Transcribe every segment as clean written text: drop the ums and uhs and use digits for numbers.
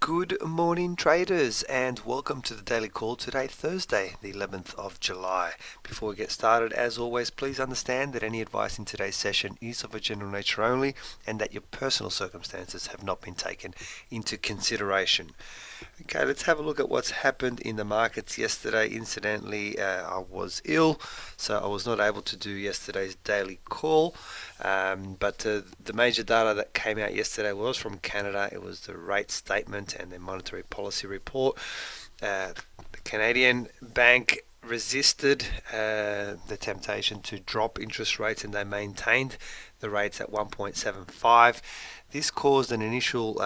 Good morning, traders, and welcome to the daily call today, Thursday, the 11th of July. Before we get started, as always, please understand that any advice in today's session is of a general nature only and that your personal circumstances have not been taken into consideration. Okay, let's have a look at what's happened in the markets yesterday. Incidentally, I was ill, so I was not able to do yesterday's daily call. But the major data that came out yesterday was from Canada. It was the rate statement and the monetary policy report. The Canadian bank resisted the temptation to drop interest rates, and they maintained the rates at 1.75. This caused an initial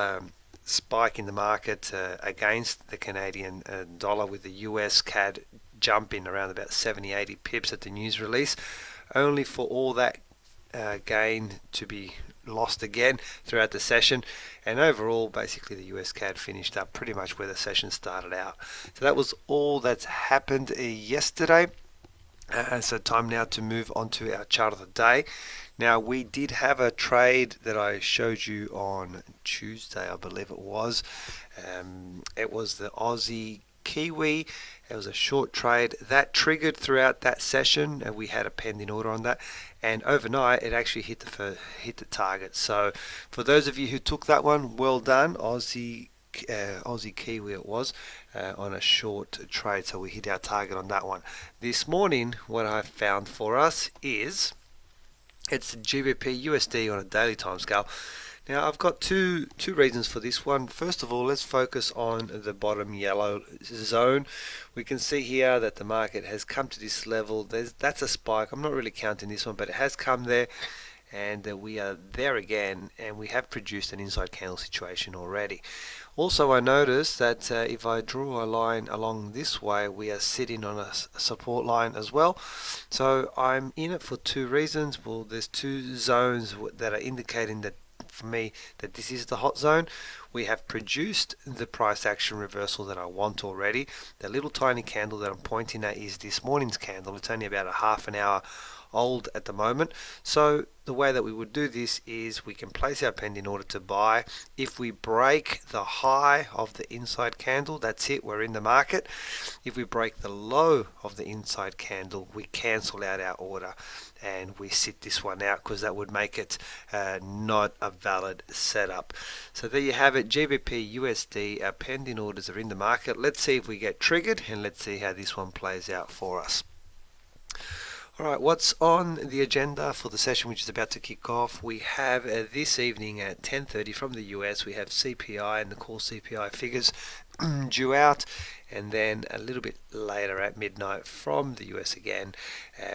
spike in the market against the Canadian dollar, with the US CAD jumping around about 70-80 pips at the news release, only for all that gain to be lost again throughout the session. And overall, basically, the US CAD finished up pretty much where the session started out. So that was all that's happened yesterday. So time now to move on to our chart of the day. Now, we did have a trade that I showed you on Tuesday, I believe it was. It was the Aussie Kiwi. It was a short trade that triggered throughout that session, and we had a pending order on that. And overnight, it actually hit the target. So, for those of you who took that one, well done, Aussie Kiwi it was, on a short trade. So we hit our target on that one. This morning, what I found for us is it's GBP USD on a daily timescale. Now, I've got two reasons for this one. First of all, let's focus on the bottom yellow zone. We can see here that the market has come to this level. That's a spike. I'm not really counting this one, but it has come there, and we are there again, and we have produced an inside candle situation already. Also, I noticed that if I draw a line along this way, we are sitting on a support line as well. So I'm in it for two reasons. Well, there's two zones that are indicating that for me that this is the hot zone. We have produced the price action reversal that I want already. The little tiny candle that I'm pointing at is this morning's candle. It's only about a half an hour old at the moment. So the way that we would do this is we can place our pending order to buy. If we break the high of the inside candle, that's it, we're in the market. If we break the low of the inside candle, we cancel out our order and we sit this one out, because that would make it not a valid setup. So there you have it, GBP USD, our pending orders are in the market. Let's see if we get triggered, and let's see how this one plays out for us. Alright, what's on the agenda for the session which is about to kick off? We have this evening at 10:30 from the US, we have CPI and the core CPI figures due out, and then a little bit later at midnight from the US again,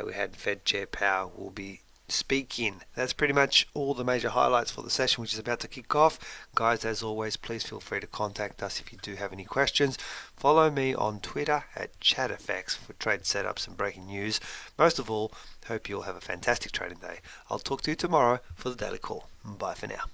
we had Fed Chair Powell will be speaking. That's pretty much all the major highlights for the session which is about to kick off. Guys, as always, please feel free to contact us if you do have any questions. Follow me on Twitter at ChatFX for trade setups and breaking news. Most of all, hope you'll have a fantastic trading day. I'll talk to you tomorrow for the daily call. Bye for now.